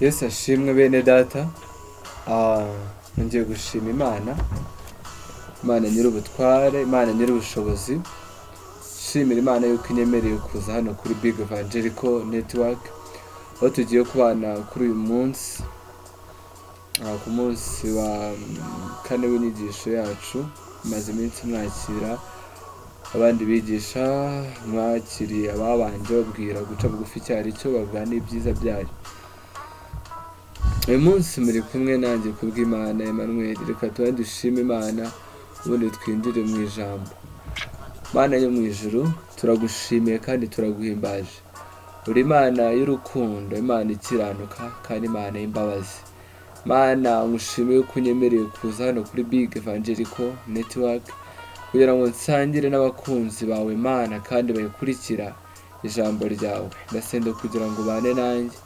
Yesu ashimwe bene data. Ngiye gushima Imana nyir'ubutware, Imana nyir'ubushobozi. Shimira Imana yuko inyemereye kuza hano kuri Big Evangelical Network, aho tugiye kubana kuri uyu munsi, ku munsi wa kane w'inyigisho yacu. Maze iminsi mwakira abandi bigisha, mwakiriye ababanje babwira guca bugufi cyari cyo, bavuga n'ibyiza byayo. Uyu munsi muri kumwe nanjye kubw'Imana Emmanuel. Reka tuba dushime Imana ubundi twinjire mu ijambo. Mana yo mu ijuru, turagushimiye kandi turaguhimbaje. Uri Imana y'urukundo, Imana ikiranuka kandi Imana y'imbabazi. Mana ngushimiye ko unyemereye kuza hano kuri Big Evangelical Network kugira ngo nsangire n'abakunzi bawe Mana kandi bayikurikira ijambo ryawe. Ndasenda kugira ngo bane nanjye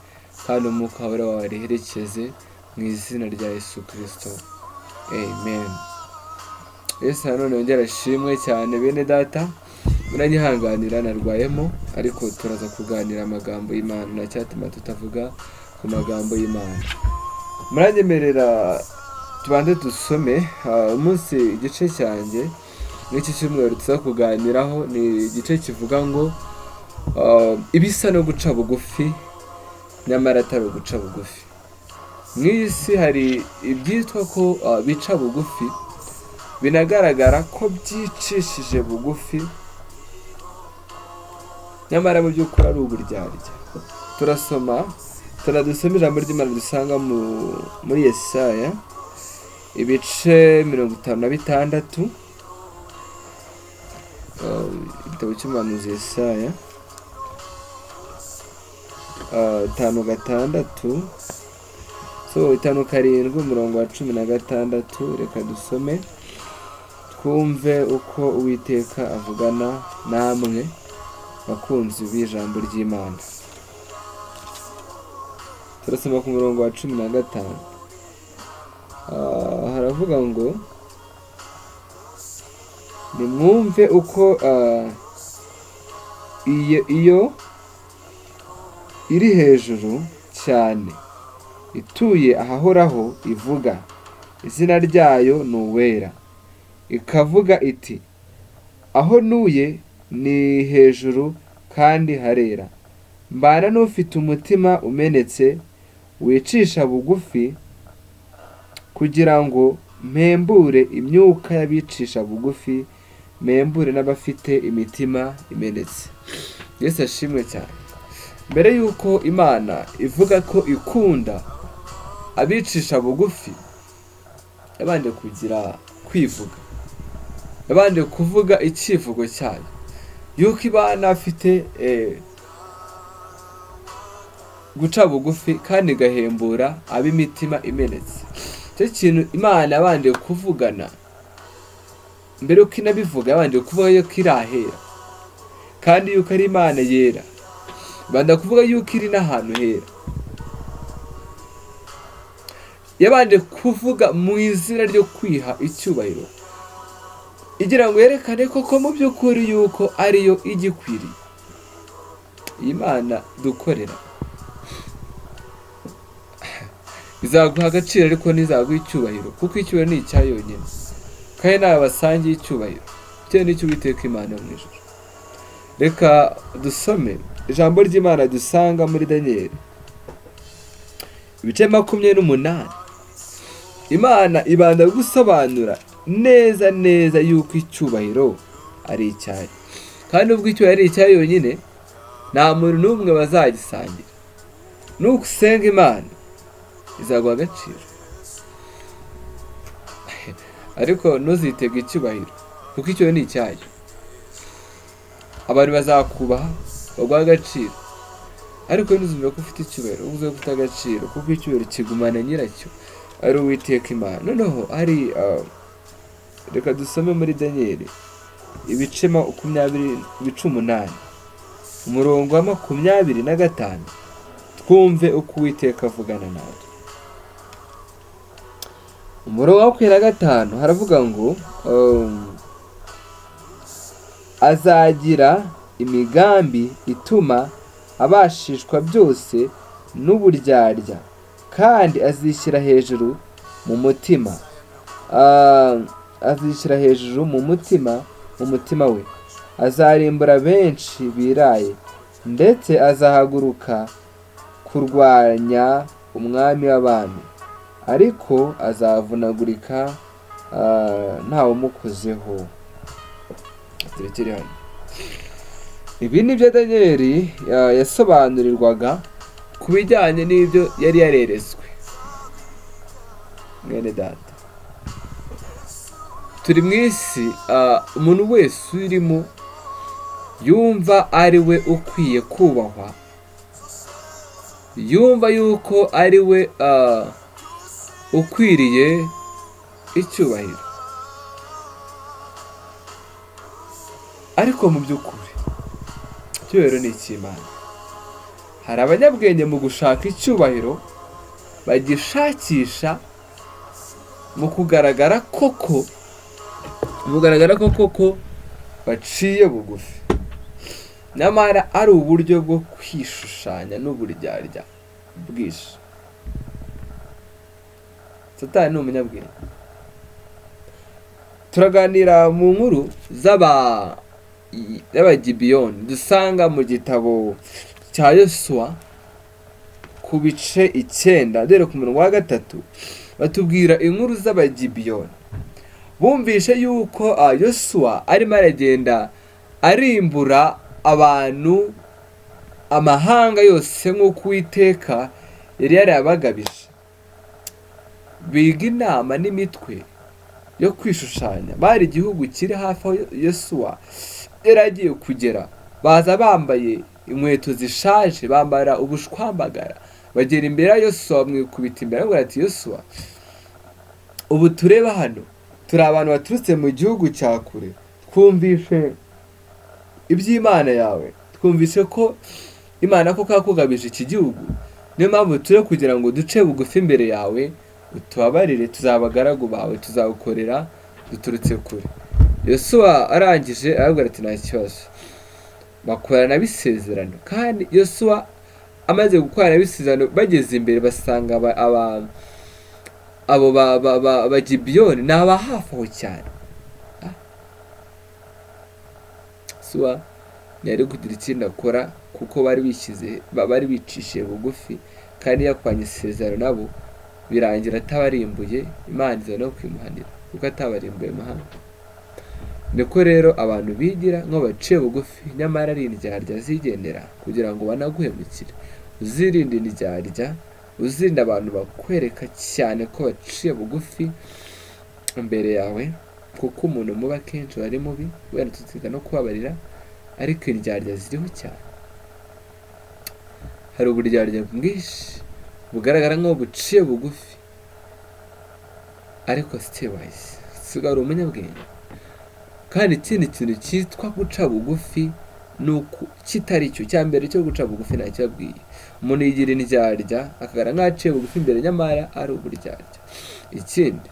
kandi umwuka wawe riherekeze mu izina rya Yesu Kristo. Amen. Yesu none yongera ashimwe cyane bene data. Muranyihanganira narwayemo, ariko turaza kuganira amagambo y'Imana, nacyatuma tutavuga ku magambo y'Imana. Muranyemerera tubanze dusome umunsi igice cyanjye n'iki cyumweru tuza kuganiraho. Ni igice kivuga ngo ibisa no guca bugufi nyamara atari guca bugufi. Mu isi hari ibyitwa ko bica bugufi, binagaragara ko byicishije bugufi, nyamara mu by'ukuri ari uburyarya. Turadusoma ijambo ry'Imana dusanga muri Yesaya ibice 56, igitabo cy'umuhanuzi Yesaya 5:6, 5:7 umurongo wa 16. Reka dusome twumve uko Uwiteka avugana namwe bakunzi b'ijambo ry'Imana. Turasoma ku murongo wa 15. Haravuga ngo nimwumve uko iyo iri hejuru cyane ituye ahahoraho ivuga, izina ryayo ni uwera, ikavuga iti aho nuye ni hejuru kandi harera. Mbana n'ufite umutima umenetse wicisha bugufi, kugira ngo mpembure imyuka y'abicisha bugufi, mpembure n'abafite imitima imenetse. Yesu ashimwe cyane. Mbere yuko Imana ivuga ko ikunda abicisha bugufi, yabanje kugira kwivuga, yabanje kuvuga icyivugo cyayo yuko Imana afite guca bugufi kandi igahembura ab'imitima imenetse. Icyo kintu Imana yabanje kuvugana mbere yuko inabivuga, yabanje kuvuga yuko iri ahera kandi yuko ari Imana yera. Banda kuvuga yuko iri n'ahantu hera. Yabanje kuvuga mu izina ryo kwiha icyubahiro, igira ngo yerekane koko mu by'ukuri yuko ariyo igikwiriye. Imana dukorera izaguha agaciro ariko ntizaguha icyubahiro, kuko icyubahiro ni icya yonyine kandi nawe basangiye icyubahiro. Icyo ni cyo Uwiteka Imana mu ijuru. Reka dusome ijambo ry'Imana dusanga muri Daniyeli ibice 28. Imana ibanda gusobanura neza yuko icyubahiro ari icyayo, kandi ubwo icyubahiro ari icyayo yonyine, nta muntu n'umwe bazagisangira. Nuko usenga Imana izaguha agaciro, ariko ntuzitege icyubahiro kuko icyo ni icyayo. Abantu bazakubaha baguha agaciro, ariko ntuzumve ko ufite icyubahiro uvuze ko ufite agaciro, kuko icyubahiro kigumana nyiracyo ari Uwiteka Imana. Noneho ari reka dusome muri Daniyeli ibice 8 umurongo wa 25, twumve uko Uwiteka avugana nawe. Umurongo wa 25 haravuga ngo azagira imigambi ituma abashishwa byose n'uburyarya kandi azishyira hejuru mu mutima, azishyira hejuru mu mutima we, azarimbura benshi biraye, ndetse azahaguruka kurwanya umwami w'abami, ariko azavunagurika ntawumukozeho. Ibi ni byo Daniyeli yasobanurirwaga ku bijyanye n'ibyo yari yareretswe. Mwene data, turi mu isi, umuntu wese urimo yumva ari we ukwiye kubahwa, yumva yuko ari we ukwiriye icyubahiro, ariko mu by'ukuri icyubahiro ni icy'Imana. Hari abanyabwenge mu gushaka icyubahiro bagishakisha mu kugaragara koko baciye bugufi, nyamara ari uburyo bwo kwishushanya n'uburyarya bwinshi. Satani ni umunyabwenge. Turaganira mu nkuru z'abagibiyoni dusanga mu gitabo cya Yosuwa ku bice 9 dore ku murongo wa 3 batubwira inkuru z'abagibiyoni. Bumvishe yuko Yosuwa arimo aragenda arimbura abantu, amahanga yose nk'uko Uwiteka yari yarabagabije. Biga inama n'imitwe yo kwishushanya. Bari igihugu kiri hafi aho Yosuwa yari agiye kugera. Baza bambaye inkweto zishaje, bambara ubushwambagara, bagera imbere ya Yosuwa bamwikubita imbere, ngo ati Yosuwa, ubu tureba hano turi abantu baturutse mu gihugu cya kure, twumvishe iby'Imana yawe, twumvishe ko Imana ko kakugabije iki gihugu, niyo mpamvu turi kugira ngo duce bugufi imbere yawe, utubabarire, tuzabagaragu bawe, tuzagukorera duturutse kure. Yosuwa arangije arabwira ati nta kibazo. Bakorana bisezerano, kandi Yosuwa amaze gukorana bisezerano, bageze imbere basanga abo bagibiyoni ni abahafi aho cyane. Yosuwa ntiyari kugira ikindi akora, kuko bari bicishije bugufi, kandi yakwanye isezerano nabo, birangira atabarimbuye. Imana iza no kwimuhanira kuko atabarimbuye amahanga. Niko rero abantu bigira nko baciye bugufi, nyamara ari indyarya zigendera kugira ngo banaguhemukire. Uzirinde indyarya, uzirinde abantu bakwereka cyane ko baciye bugufi imbere yawe, kuko umuntu muba kenshi wari mubi, wenda tuziga no kubabarira, ariko indyarya ziriho cyane. Hari uburyarya bwinshi bugaragara nk'aho buciye bugufi, ariko sitewayisi sigara umunyabwenge. Kandi ikindi kintu cyitwa guca bugufi nuko kitari cyo cyambere cyo guca bugufi ntacyabwiye. Umuntu yigira indyarya akagara nk'aciye bugufi imbere, nyamara ari uburyarya. Ikindi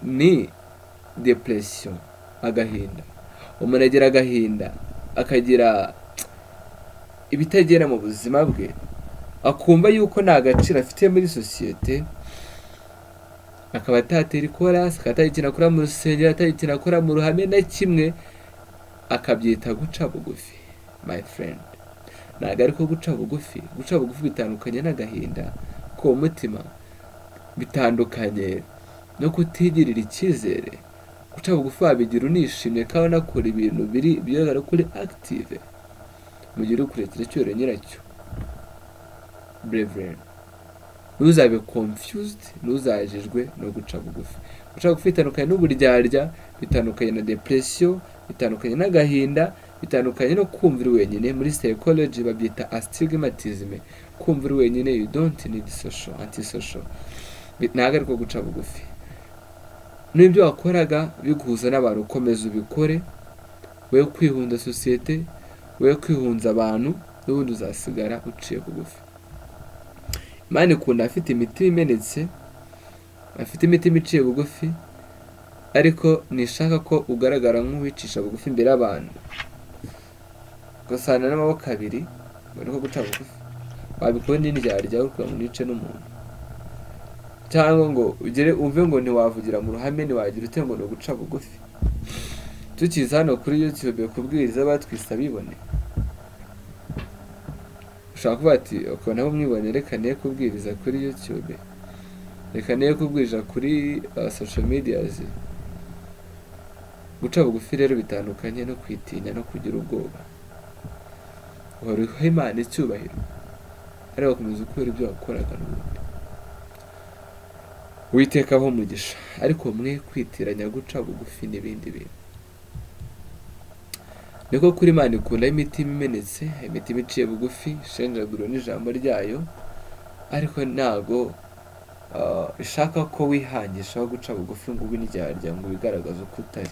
ni depression, agahinda. Umuntu agira agahinda, akagira ibitagera mu buzima bwe, akumva yuko nta gaciro afite muri sosiyete, akaba atatera ikorasi, akatagikina akora mu rusengero, atagikina akora mu ruhame na kimwe, akabyita guca bugufi. My friend, ntabwo ariko guca bugufi. Guca bugufi bitandukanye n'agahinda ko mutima, bitandukanye no kutigirira ikizere. Guca bugufi wabigira unishimye kandi unakora ibintu bigaragara kuri active, mu gihe uri kurekera icyubahiro nyiracyo. Brethren, ntuzabe confused, ntuzajijwe no guca bugufi. Guca bugufi bitandukanye n'uburyarya, bitandukanye na depression, bitandukanye n'agahinda, bitandukanye no kumva uri wenyine. Muri psychology babyita astigmatism, kumva uri wenyine, you don't need social, antisocial. Ntabwo ariko guca bugufi. N'ibyo wakoraga biguhuza n'abantu, ukomeza ubikore, we kwihunda sosiyete, we kwihunza abantu, n'ubundi uzasigara uciye bugufi. Imana ikunda afite imitima imenetse, afite imitima iciye bugufi, ariko nishaka ko ugaragara nk'uwicisha bugufi imbere y'abantu, ugasana n'amaboko abiri, bari ko guca bugufi. wabikora n'indyarya kugira ngo nice n'umuntu, cyangwa ngo ugere umve ngo ntiwavugira mu ruhame, ntiwagira ute ngo ni uguca bugufi. Tukiza hano kuri YouTube kubwiriza batwisa bibone, ushaka kuvuga ati uko nabo mwibone, reka niye kubwiriza kuri YouTube, reka niye kubwiriza kuri social medias. Guca bugufi rero bitandukanye no kwitinya no kugira ubwoba. Uhora uha Imana icyubahiro ariko ukomeza ukora ibyo wakoraga n'ubundi. Uwiteka aho umugisha, ariko mwe kwitiranya guca bugufi n'ibindi bintu. Niko kuri Imana ikunda imitima imenetse, imitima iciye bugufi, shenjaguro n'ijambo ryayo, ariko ntago ishaka ko wihangisha guca bugufi ngo ube indyarya ngo bigaragaze uko utari.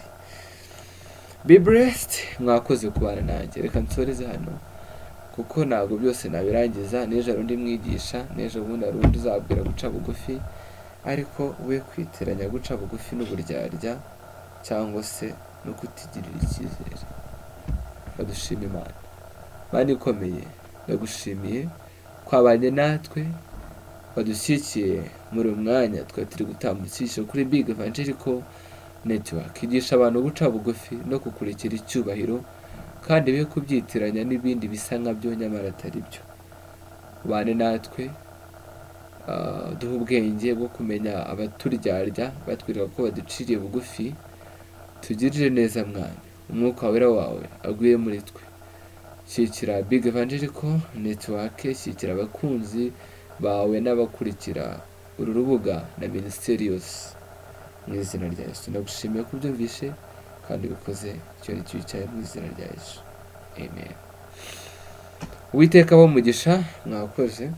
Be blessed, mwakoze kubana nanjye. Reka nsoreze hano kuko ntago byose nabirangiza, n'ejo undi mwigisha, n'ejo bundi undi uzabwira guca bugufi, ariko we kwitiranya guca bugufi n'uburyarya cyangwa se no kutigirira ikizere. Badushima Imana. Imana ikomeye, ndagushimiye kwabanye natwe, badushyikiye muri umwanya twari turi gutambukisha kuri Big Evangelical Network, igisha abantu guca bugufi no kukurikira icyubahiro, kandi be kubyitiranya n'ibindi bisa nkabyo nyamara atari byo. Ubane natwe, duha ubwenge bwo kumenya abaturyarya batwirwa ko baduciriye bugufi, tugirire neza mwana, umwuka wera wawe aguye muri twe. Shyikira Big Evangelical Network, shyikira abakunzi bawe n'abakurikira uru rubuga na minisiteri yose, mu izina rya Yesu. Ndagushimiye ko ubyumvishe kandi bikoze icyo ni cyo cyawe, mu izina rya Yesu, amen. Uwiteka aho umugisha, mwakoze.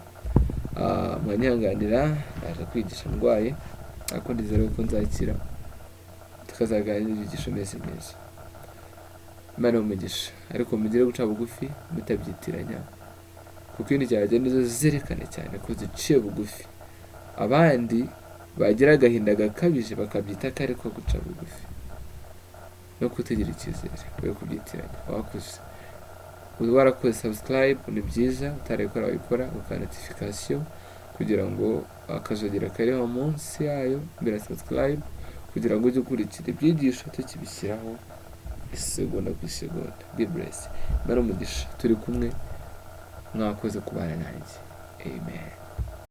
Mwanyihanganira naje kwigisha ndwaye, ariko ndizera ko nzakira, tukazaganira ibyigisho meze neza. Imana umugisha, ariko mugire guca bugufi mutabyitiranya, kuko indyarya nizo zerekane cyane ko ziciye bugufi. Abandi bagira agahinda gakabije bakabyita ko ariko guca bugufi no kutigira ikizere, we kubyitiranya. Wakoze, warakoze subscribe, ni byiza. Utarabikora wabikora, uka notification kugira ngo akazogera kariho munsi yayo mbere subscribe, kugira ngo ujye ukurikira ibyigisho tukibishyiraho isegonda ku isegonda. Be blessed. Imana umugisha, turi kumwe. Mwakoze kubana nanjye, amen.